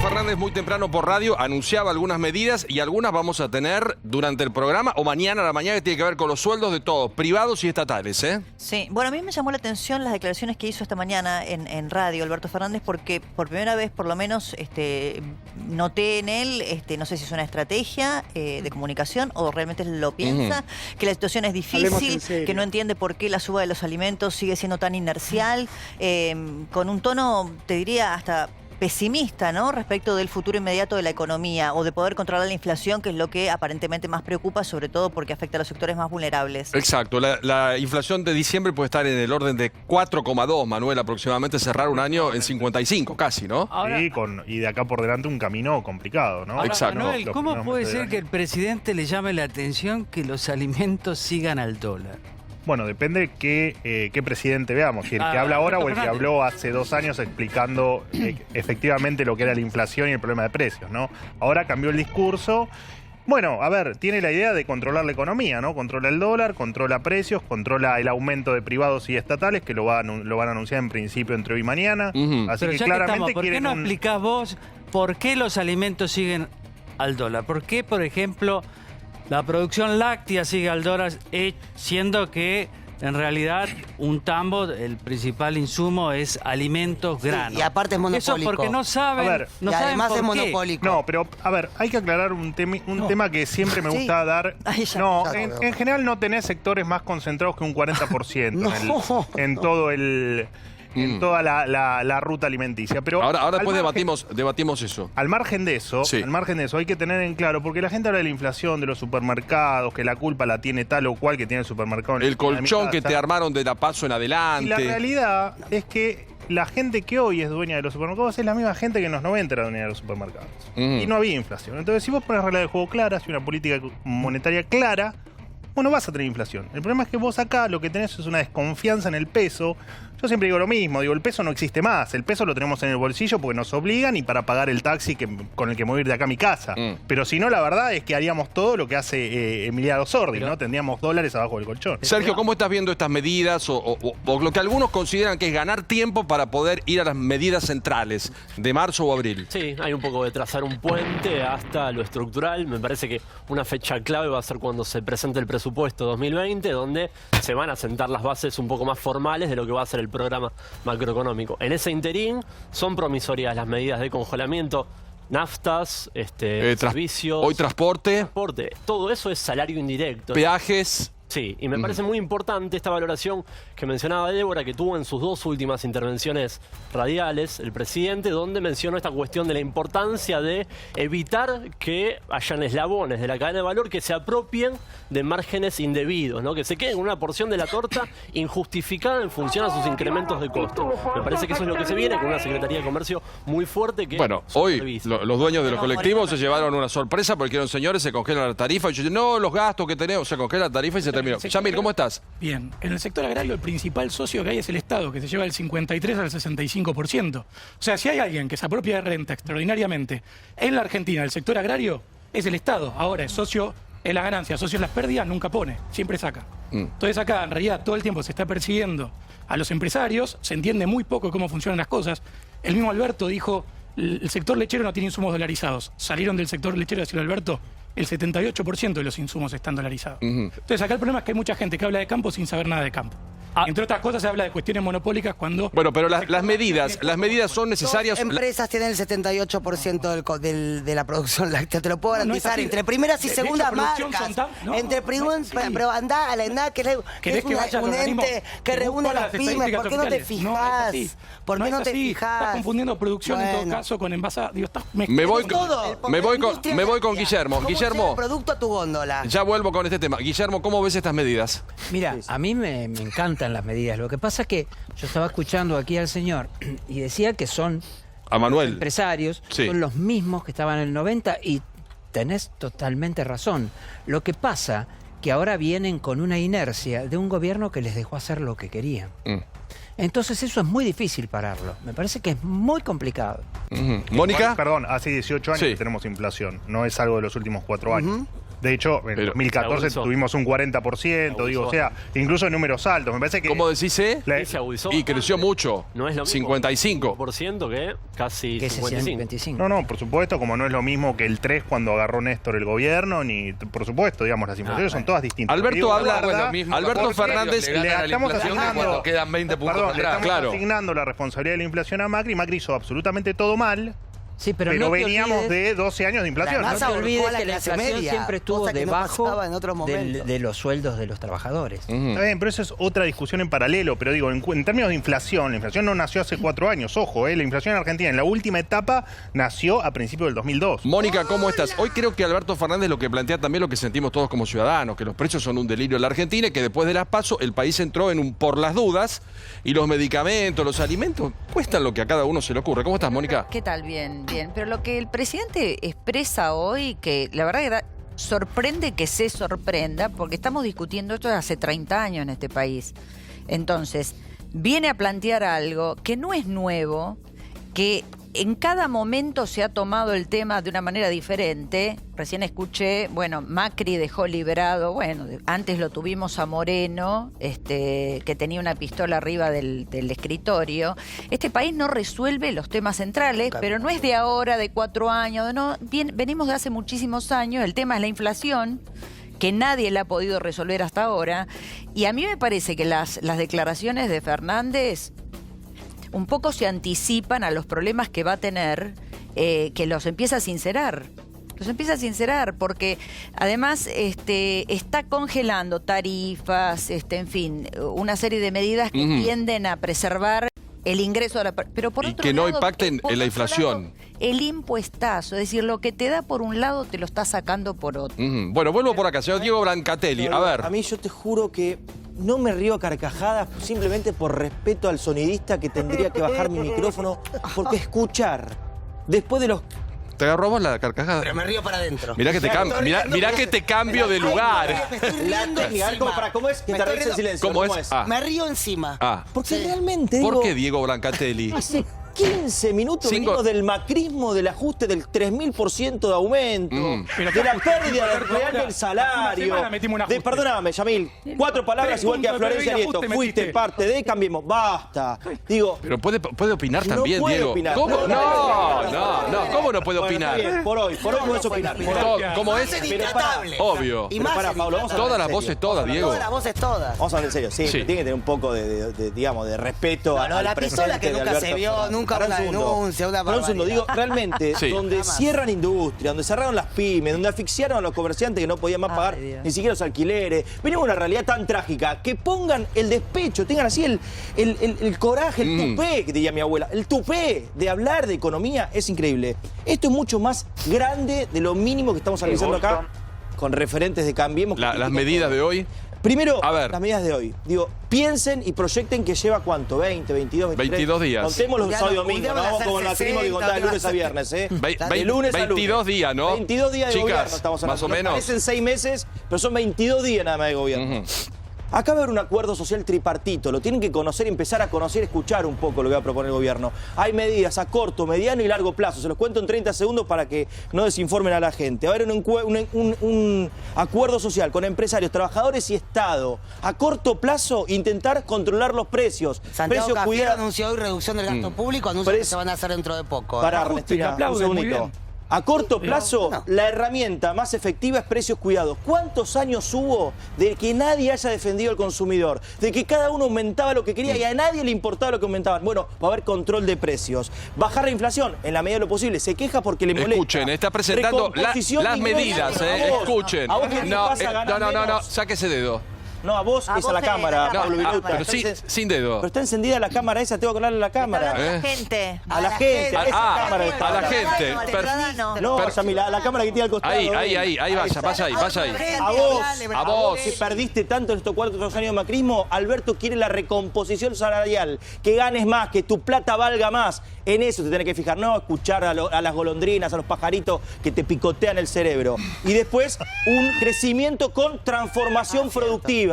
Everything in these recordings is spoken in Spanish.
Fernández muy temprano por radio anunciaba algunas medidas y algunas vamos a tener durante el programa o mañana a la mañana que tiene que ver con los sueldos de todos, privados y estatales, ¿eh? Sí, bueno, a mí me llamó la atención las declaraciones que hizo esta mañana en radio Alberto Fernández, porque por primera vez, por lo menos, noté en él, no sé si es una estrategia de comunicación o realmente lo piensa, que la situación es difícil, que no entiende por qué la suba de los alimentos sigue siendo tan inercial, con un tono, te diría, hasta pesimista, ¿no?, respecto del futuro inmediato de la economía o de poder controlar la inflación, que es lo que aparentemente más preocupa, sobre todo porque afecta a los sectores más vulnerables. Exacto, la inflación de diciembre puede estar en el orden de 4,2, Manuel, aproximadamente, cerrar un año en 55 casi, ¿no? Ahora, sí, y de acá por delante un camino complicado, ¿no? Ahora, exacto. Manuel, ¿cómo puede ser que el presidente le llame la atención que los alimentos sigan al dólar? Bueno, depende qué presidente veamos, si el que habla ahora o el que habló hace 2 años explicando efectivamente lo que era la inflación y el problema de precios, ¿no? Ahora cambió el discurso. Bueno, a ver, tiene la idea de controlar la economía, ¿no? Controla el dólar, controla precios, controla el aumento de privados y estatales, que lo van a anunciar en principio entre hoy y mañana. Así Pero que ya claramente ¿por qué no explicás vos por qué los alimentos siguen al dólar? ¿Por qué, por ejemplo, la producción láctea sigue al dólar, siendo que en realidad un tambo, el principal insumo es alimentos, granos? Y aparte es monopólico. Eso porque no saben, A ver, no y saben además por es qué. monopólico. No, pero a ver, hay que aclarar un tema que siempre me gusta dar. Ahí ya. No, Ya lo veo. en general no tenés sectores más concentrados que un 40% en todo en toda la ruta alimenticia. Pero Ahora después margen, debatimos eso. al margen de eso, Sí. hay que tener en claro, porque la gente habla de la inflación, de los supermercados, que la culpa la tiene tal o cual que tiene el supermercado. en la El esquina de mi colchón que casa. te armaron de la paso en Y adelante. la realidad es que la gente que hoy es dueña de los supermercados es la misma gente que en los 90 era dueña de los supermercados. Y no había inflación. Entonces, si vos pones reglas de juego claras y una política monetaria clara, vos no vas a tener inflación. El problema es que vos acá lo que tenés es una desconfianza en el peso. Yo siempre digo lo mismo, el peso no existe más. El peso lo tenemos en el bolsillo porque nos obligan y para pagar el taxi con el que me voy a ir de acá a mi casa. Pero si no, la verdad es que haríamos todo lo que hace Emiliano Sordi, ¿no? Tendríamos dólares abajo del colchón. Sergio, ¿cómo estás viendo estas medidas o lo que algunos consideran que es ganar tiempo para poder ir a las medidas centrales de marzo o abril? Sí, hay un poco de trazar un puente hasta lo estructural. Me parece que una fecha clave va a ser cuando se presente el presupuesto 2020, donde se van a sentar las bases un poco más formales de lo que va a ser el programa macroeconómico. En ese interín son promisorias las medidas de congelamiento, naftas, servicios, hoy transporte, todo eso es salario indirecto. peajes. Sí, y me parece muy importante esta valoración que mencionaba Débora, que tuvo en sus 2 últimas intervenciones radiales el presidente, donde mencionó esta cuestión de la importancia de evitar que hayan eslabones de la cadena de valor que se apropien de márgenes indebidos, ¿no? Que se queden con una porción de la torta injustificada en función a sus incrementos de costo. Me parece que eso es lo que se viene con una Secretaría de Comercio muy fuerte que... Bueno, hoy los dueños de los colectivos se llevaron una sorpresa porque dijeron, señores, se congela la tarifa. Y yo dije, no, los gastos que tenemos, se congela la tarifa y se terminó. Yamil, ¿cómo estás? Bien, en el sector agrario el principal socio que hay es el Estado, que se lleva del 53 al 65%. O sea, si hay alguien que se apropia de renta extraordinariamente en la Argentina, el sector agrario, es el Estado. Ahora es socio en las ganancias, socio en las pérdidas, nunca pone, siempre saca. Entonces acá, en realidad, todo el tiempo se está persiguiendo a los empresarios, se entiende muy poco cómo funcionan las cosas. El mismo Alberto dijo, el sector lechero no tiene insumos dolarizados. Salieron del sector lechero, decía Alberto, el 78% de los insumos están dolarizados. Entonces acá el problema es que hay mucha gente que habla de campo sin saber nada de campo. Entre otras cosas se habla de cuestiones monopólicas cuando... Bueno, pero las medidas son necesarias. Dos empresas tienen el 78% de la producción láctea, te lo puedo garantizar. así. Entre primeras y De hecho, segundas producción marcas. son Entre primeras, pero andá a la ENAC, que es un ente que reúne a las pymes. ¿Por qué no te fijas? ¿Por qué no te fijas? Estás confundiendo producción en todo caso con envasada. Digo, estás Me voy todo. con Guillermo. ¿Cómo Guillermo, llega el producto a tu góndola? ya vuelvo con este tema. Guillermo, ¿cómo ves estas medidas? Mira, a mí me encantan las medidas. Lo que pasa es que yo estaba escuchando aquí al señor y decía que son A Manuel. empresarios, Sí. son los mismos que estaban en el 90 y tenés totalmente razón. Lo que pasa que ahora vienen con una inercia de un gobierno que les dejó hacer lo que querían. Entonces eso es muy difícil pararlo. Me parece que es muy complicado. Mónica. Perdón, hace 18 años que tenemos inflación, no es algo de los últimos 4 años. De hecho, en 2014 tuvimos un 40%, digo, o sea, incluso en números altos. Me parece que... ¿Cómo decís, se agudizó. Y creció mucho. No es lo mismo 55% que casi Que 55. No, por supuesto, como no es lo mismo que el 3 cuando agarró Néstor el gobierno, ni, por supuesto, digamos, las inflaciones son todas distintas. Alberto habla, guarda, Alberto Fernández le estamos asignando, cuando quedan 20 puntos perdón, le atrás. estamos Claro. asignando la responsabilidad de la inflación a Macri. Macri hizo absolutamente todo mal. Sí, pero Pero no te veníamos olvides- de 12 años de inflación. La No masa te olvides ahorcó a la que la clase inflación media, siempre estuvo cosa que no debajo pasaba en otros momentos. de los sueldos de los trabajadores. Está bien, pero eso es otra discusión en paralelo. Pero digo, en términos de inflación, la inflación no nació hace 4 años. Ojo, la inflación en Argentina en la última etapa nació a principios del 2002. Mónica, ¿cómo estás? Hoy creo que Alberto Fernández lo que plantea también lo que sentimos todos como ciudadanos, que los precios son un delirio en la Argentina y que después de las PASO el país entró en un por las dudas y los medicamentos, los alimentos cuestan lo que a cada uno se le ocurre. ¿Cómo estás, Mónica? ¿Qué tal? Bien, bien. Pero lo que el presidente expresa hoy, que la verdad que sorprende que se sorprenda, porque estamos discutiendo esto hace 30 años en este país. Entonces, viene a plantear algo que no es nuevo, que en cada momento se ha tomado el tema de una manera diferente. Recién escuché, bueno, Macri dejó liberado, bueno, antes lo tuvimos a Moreno, que tenía una pistola arriba del escritorio. Este país no resuelve los temas centrales, pero no es de ahora, de 4 años, no, venimos de hace muchísimos años. El tema es la inflación, que nadie la ha podido resolver hasta ahora. Y a mí me parece que las declaraciones de Fernández un poco se anticipan a los problemas que va a tener, que los empieza a sincerar. Los empieza a sincerar porque además está congelando tarifas, en fin, una serie de medidas que tienden a preservar el ingreso de la... Pero por Y otro que no lado, impacten por en la otro inflación. lado, el impuestazo, es decir, lo que te da por un lado te lo está sacando por otro. Bueno, vuelvo por acá, señor Diego Brancatelli. A ver. A mí yo te juro que no me río a carcajadas simplemente por respeto al sonidista que tendría que bajar mi micrófono, porque escuchar después de los... ¿Te agarró vos la carcajada? Pero me río para adentro. Mirá que te, mirá que te cambio de lugar. Me estoy La riendo técnica, a ver encima. ¿cómo es? Que Me te estoy ríes en riendo- silencio. ¿Cómo es? Ah. Me río encima. Porque Sí. realmente digo... ¿Por qué Diego Brancatelli? Hace 15 minutos venimos del macrismo, del ajuste del 3000% de aumento, de la pérdida real del salario. Perdóname, Yamil, 4 palabras igual que a Florencia Nieto. Fuiste parte de Cambiemos. Basta. Digo, Pero puede opinar no también, puede Diego. opinar. ¿Cómo? No. ¿Cómo no puede bueno, opinar? está bien, por hoy puedes opinar. ¿Cómo es? Pero pará, Obvio. Y pero más pará, en Pablo, vamos a hablar Todas en las serio. voces, todas, Diego. Todas las voces todas. Vamos a hablar en serio, sí, Sí. tiene que tener un poco digamos, de respeto No, al la pistola presente que de nunca Alberto se vio, Fernández. nunca Pará un una segundo. denuncia, una Pará un segundo, digo, realmente, Sí. donde Jamás. cierran industria, donde cerraron las pymes, donde asfixiaron a los comerciantes que no podían más pagar Dios. ni siquiera los alquileres, venimos a una realidad tan trágica que pongan el despecho, tengan así el coraje, el tupé, que diría mi abuela, el tupé de hablar de economía es increíble. Esto es mucho más grande de lo mínimo que estamos analizando acá con referentes de Cambiemos. Las medidas de hoy. Primero, A ver. las medidas de hoy. Digo, piensen y proyecten que lleva ¿cuánto? 20, 22, 23. 22 días. Contemos los Ya sábados y no, domingos. ya No van a vamos ser como el macrismo que 60, contaba de lunes a van a viernes, ¿eh? Ve- De lunes a 22 lunes. días, ¿no? 22 días de Chicas, gobierno estamos hablando. más o Nos menos. parecen 6 meses, pero son 22 días nada más de gobierno. Acá va a haber un acuerdo social tripartito, lo tienen que conocer, empezar a conocer, escuchar un poco lo que va a proponer el gobierno. Hay medidas a corto, mediano y largo plazo, se los cuento en 30 segundos para que no desinformen a la gente. Va a haber un acuerdo social con empresarios, trabajadores y Estado. A corto plazo, intentar controlar los precios. Santiago Precios Cafiero cuidados. anunció hoy reducción del gasto público, anuncia que se van a hacer dentro de poco. Para Ajuste, Ernestina, que aplaude, un muy segundito. bien. A corto plazo, no. la herramienta más efectiva es precios cuidados. ¿Cuántos años hubo de que nadie haya defendido al consumidor? De que cada uno aumentaba lo que quería y a nadie le importaba lo que aumentaban. Bueno, va a haber control de precios. Bajar la inflación en la medida de lo posible. Se queja porque le molesta. Escuchen, está presentando Recomposición las de ingresos. medidas, A vos, escuchen. ¿A vos qué te pasa a ganar no, menos? saque ese dedo. No, a vos A es vos a la es cámara, la Pablo cámara. Viruta. Pero Está sin dedo. Pero está encendida la cámara esa, tengo que hablarle a la Está cámara. hablando a la ¿Eh? gente. A la gente, a esa cámara está a la hablando. gente. Al Per- ciudadano. No, Yamil, la cámara que tiene al costado. Ahí, vaya, pasa ahí. A vos, A vos. que perdiste tanto en estos 4 años de macrismo, Alberto quiere la recomposición salarial, que ganes más, que tu plata valga más. En eso te tenés que fijar, no escuchar a las golondrinas, a los pajaritos que te picotean el cerebro. Y después, un crecimiento con transformación productiva.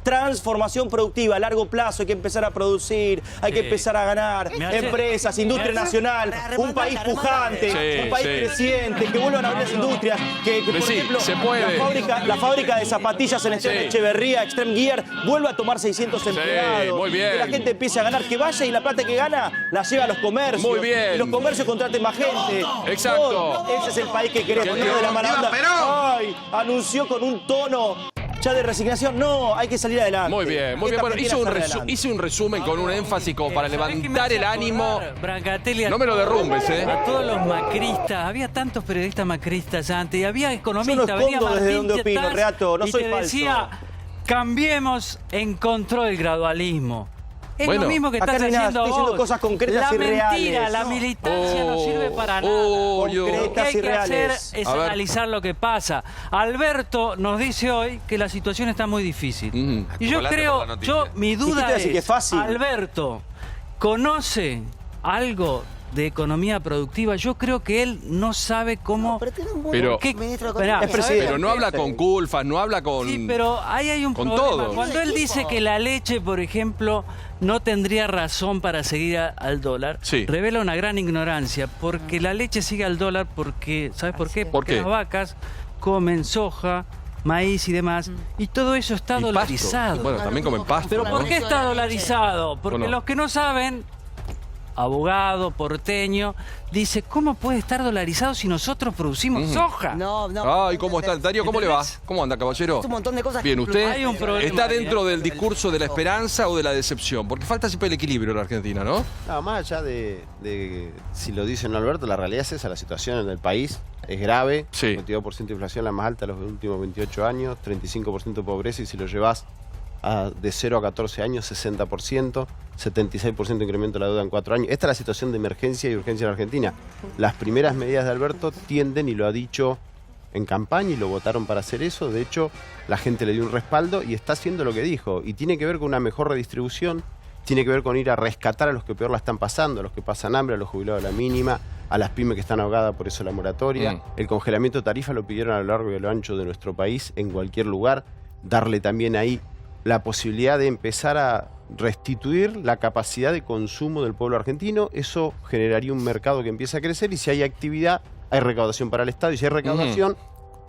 transformación productiva a largo plazo. Hay que empezar a producir, hay que empezar a ganar. Empresas, industria nacional, un país pujante, un país creciente, que vuelvan a abrir las industrias. Que por ejemplo, la fábrica de zapatillas en Echeverría, Extreme Gear, vuelva a tomar 600 empleados. Muy bien. Que la gente empiece a ganar, que vaya y la plata que gana la lleva a los comercios. Muy bien. Y los comercios contraten más gente. Exacto. Ese es el país que queremos. No de la mala onda. Ay, anunció con un tono ya de resignación. No, hay que salir adelante. Muy bien, muy bien. Bueno, hice un resumen con un énfasis como para levantar el ánimo. Brancatelli, no me lo derrumbes, a todos los macristas. Había tantos periodistas macristas antes. Y había economistas. Yo no escondo desde donde opino, Reato. No soy falso. Decía, cambiemos en contra del gradualismo. Es lo mismo que estás haciendo vos. Cosas concretas y reales. Mentira, la militancia no sirve para nada. Lo que hay que hacer es analizar lo que pasa. Alberto nos dice hoy que la situación está muy difícil. Y yo creo, mi duda es, Alberto, ¿conoce algo de economía productiva? Yo creo que él no sabe cómo... Pero no habla con Culfas, no habla con... Sí, pero ahí hay un problema. Todo. Cuando él dice que la leche, por ejemplo, no tendría razón para seguir al dólar, revela una gran ignorancia, porque la leche sigue al dólar porque... ¿Sabes por qué? Porque las vacas comen soja, maíz y demás, y todo eso está dolarizado. Bueno, también comen pasto. ¿Pero por qué está dolarizado? Porque los que no saben... abogado, porteño, dice, ¿cómo puede estar dolarizado si nosotros producimos soja? Ay, ¿cómo está? Darío, ¿cómo le va? ¿Cómo anda, caballero? Un montón de cosas. Bien, ¿usted Hay un problema, está dentro del discurso de la esperanza o de la decepción? Porque falta siempre el equilibrio en la Argentina, ¿no? No, más allá de si lo dice o no Alberto, la realidad es esa, la situación en el país es grave, 22% de inflación, la más alta de los últimos 28 años, 35% de pobreza, y si lo llevas de 0 a 14 años, 60%, 76% de incremento de la deuda en 4 años. Esta es la situación de emergencia y urgencia en Argentina. Las primeras medidas de Alberto tienden, y lo ha dicho en campaña, y lo votaron para hacer eso, de hecho, la gente le dio un respaldo y está haciendo lo que dijo. Y tiene que ver con una mejor redistribución, tiene que ver con ir a rescatar a los que peor la están pasando, a los que pasan hambre, a los jubilados de la mínima, a las pymes que están ahogadas, por eso la moratoria. El congelamiento de tarifa lo pidieron a lo largo y a lo ancho de nuestro país, en cualquier lugar. Darle también ahí la posibilidad de empezar a restituir la capacidad de consumo del pueblo argentino. Eso generaría un mercado que empiece a crecer, y si hay actividad, hay recaudación para el Estado, y si hay recaudación,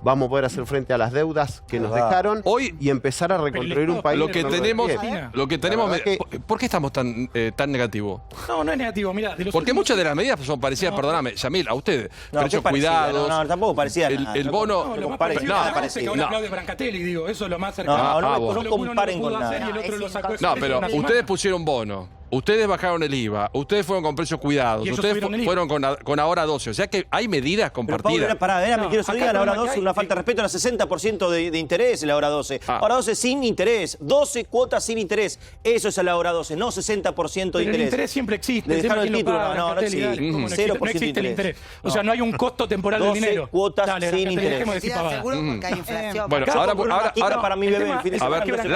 vamos a poder hacer frente a las deudas que nos dejaron hoy y empezar a reconstruir un país. Lo que tenemos, ¿por qué estamos tan negativos? No es negativo, mira. Porque muchas de las medidas son parecidas, perdóname, Yamil, a ustedes. Precios cuidados. No, tampoco parecía nada. El bono. No, parecido. No, de Brancatelli, digo, eso es lo más cercano. No comparen con nada. No, pero ustedes pusieron bono. Ustedes bajaron el IVA, ustedes fueron con precios cuidados, ustedes fueron con ahora 12. O sea que hay medidas compartidas. Pero Paula, me quiero salir a la hora 12, una falta de respeto, a 60% de interés en la hora 12. Hora 12 sin interés, 12 cuotas sin interés. Eso es a la hora 12, no 60% de interés. El interés siempre existe. Le dejaron el título, no existe. 0% de interés. O sea, no hay un costo temporal del dinero. 12 cuotas sin interés. Bueno, ahora para mi bebé. A ver,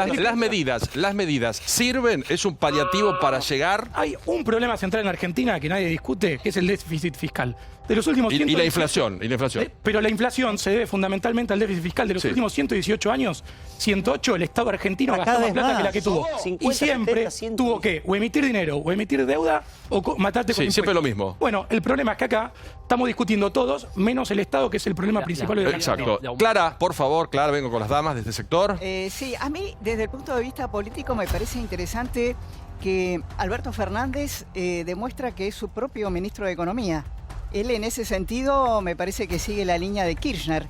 las medidas sirven, es un paliativo para llegar. Hay un problema central en Argentina que nadie discute, que es el déficit fiscal. De los últimos y la inflación. Pero la inflación se debe fundamentalmente al déficit fiscal. De los últimos 118 años, 108, el Estado argentino gastó más plata que la que tuvo. 50, y siempre 70, tuvo que o emitir dinero, o emitir deuda, o matarte con impuestos. Siempre lo mismo. Bueno, el problema es que acá estamos discutiendo todos, menos el Estado, que es el problema principal de la Exacto. Clara, por favor, Clara, vengo con las damas de este sector. Sí, a mí, desde el punto de vista político, me parece interesante que Alberto Fernández demuestra que es su propio ministro de Economía. Él en ese sentido me parece que sigue la línea de Kirchner,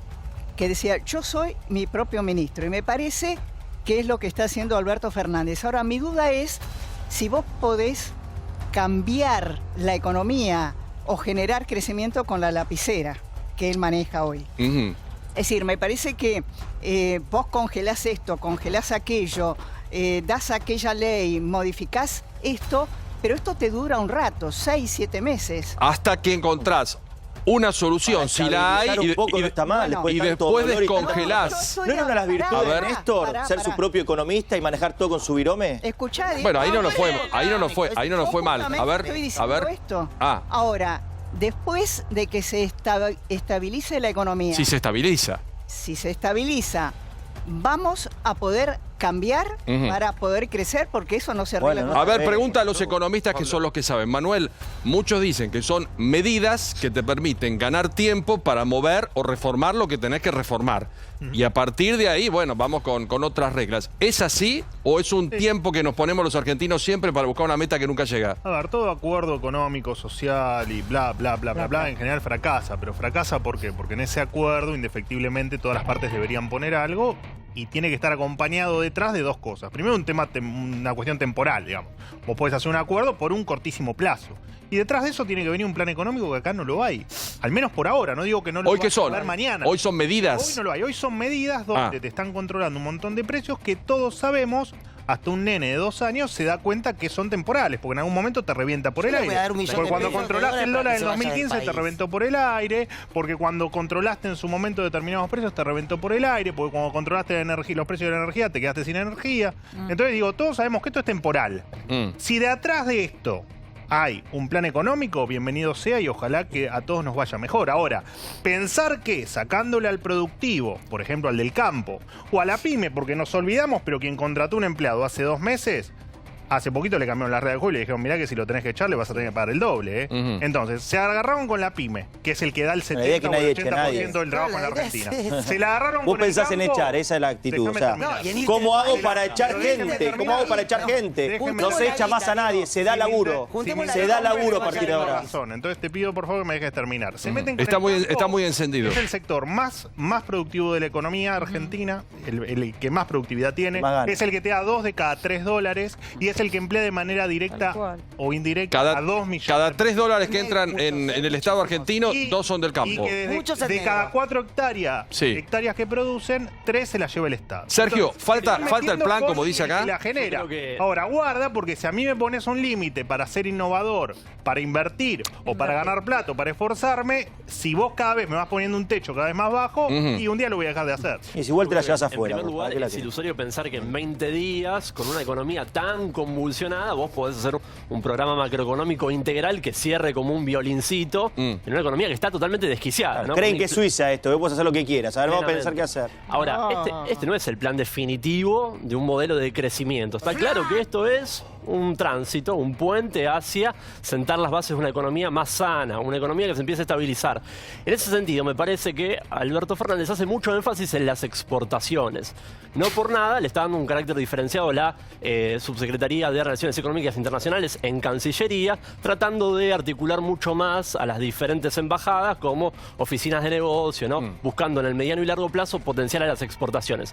que decía, yo soy mi propio ministro, y me parece que es lo que está haciendo Alberto Fernández. Ahora, mi duda es si vos podés cambiar la economía o generar crecimiento con la lapicera que él maneja hoy. Es decir, me parece que vos congelás esto, congelás aquello, das aquella ley, modificás esto, pero esto te dura un rato, 6, 7 meses. Hasta que encontrás una solución, si la hay, un poco no está mal, y después descongelás. ¿No era una de las virtudes de Néstor ser su propio economista y manejar todo con su virome? Escuchá, bueno, ahí no nos fue mal. A ver. Esto. Ahora, después de que se estabilice la economía. Si se estabiliza. Si se estabiliza, vamos a poder cambiar para poder crecer, porque eso no se arregla. Bueno, A ver, pregunta a los economistas que son los que saben. Manuel, muchos dicen que son medidas que te permiten ganar tiempo para mover o reformar lo que tenés que reformar. Y a partir de ahí, bueno, vamos con otras reglas. ¿Es así o es un tiempo que nos ponemos los argentinos siempre para buscar una meta que nunca llega? A ver, todo acuerdo económico, social y bla, bla, en general fracasa. Pero fracasa ¿por qué? Porque en ese acuerdo, indefectiblemente, todas las partes deberían poner algo y tiene que estar acompañado detrás de dos cosas. Primero, una cuestión temporal, digamos. Vos podés hacer un acuerdo por un cortísimo plazo. Y detrás de eso tiene que venir un plan económico que acá no lo hay. Al menos por ahora, no digo que no lo ¿Hoy qué son? va a haber mañana. Hoy son medidas. Hoy no lo hay. Hoy son medidas donde te están controlando un montón de precios que todos sabemos. Hasta un nene de 2 años se da cuenta que son temporales, porque en algún momento te revienta por el aire. Porque cuando controlaste el dólar en 2015 te reventó por el aire, porque cuando controlaste en su momento determinados precios te reventó por el aire, porque cuando controlaste la energía, los precios de la energía te quedaste sin energía. Entonces digo, todos sabemos que esto es temporal. Si de atrás de esto hay un plan económico, bienvenido sea y ojalá que a todos nos vaya mejor. Ahora, pensar que sacándole al productivo, por ejemplo al del campo, o a la pyme, porque nos olvidamos, pero quien contrató un empleado hace 2 meses, hace poquito le cambiaron la regla del juego y le dijeron, mirá que si lo tenés que echar le vas a tener que pagar el doble. Entonces, se agarraron con la pyme, que es el que da el 70 o el 80% del trabajo en la Argentina. Se la agarraron Vos con el pensás en campo. echar, esa es la actitud. O sea, ¿cómo hago para echar gente? ¿Cómo hago para echar gente? No se echa más a nadie, se da laburo. Se da laburo a partir de ahora. Entonces te pido por favor que me dejes terminar. Se meten con Está el campo, muy encendido. Es el sector más productivo de la economía argentina, el que más productividad tiene, es el que te da 2 de cada 3 dólares y es el que emplea de manera directa o indirecta a 2 millones. Cada 3 dólares que entran en el Estado argentino, 2 son del campo. Y que de cada 4 hectáreas que producen, 3 se las lleva el Estado. Sergio, falta el plan, como dice acá. La genera. Ahora, guarda, porque si a mí me pones un límite para ser innovador, para invertir, o para ganar plata, o para esforzarme, si vos cada vez me vas poniendo un techo cada vez más bajo, y un día lo voy a dejar de hacer. Y si igual te la llevas afuera. En primer lugar, es ilusorio pensar que en 20 días, con una economía tan convulsionada, vos podés hacer un programa macroeconómico integral que cierre como un violincito en una economía que está totalmente desquiciada. ¿No? Creen que es Suiza esto, que puedes hacer lo que quieras. A ver, vamos a pensar qué hacer. Ahora, este no es el plan definitivo de un modelo de crecimiento. Está claro que esto es un tránsito, un puente hacia sentar las bases de una economía más sana, una economía que se empiece a estabilizar. En ese sentido, me parece que Alberto Fernández hace mucho énfasis en las exportaciones. No por nada le está dando un carácter diferenciado la Subsecretaría de Relaciones Económicas Internacionales en Cancillería, tratando de articular mucho más a las diferentes embajadas como oficinas de negocio, ¿no? Buscando en el mediano y largo plazo potenciar a las exportaciones.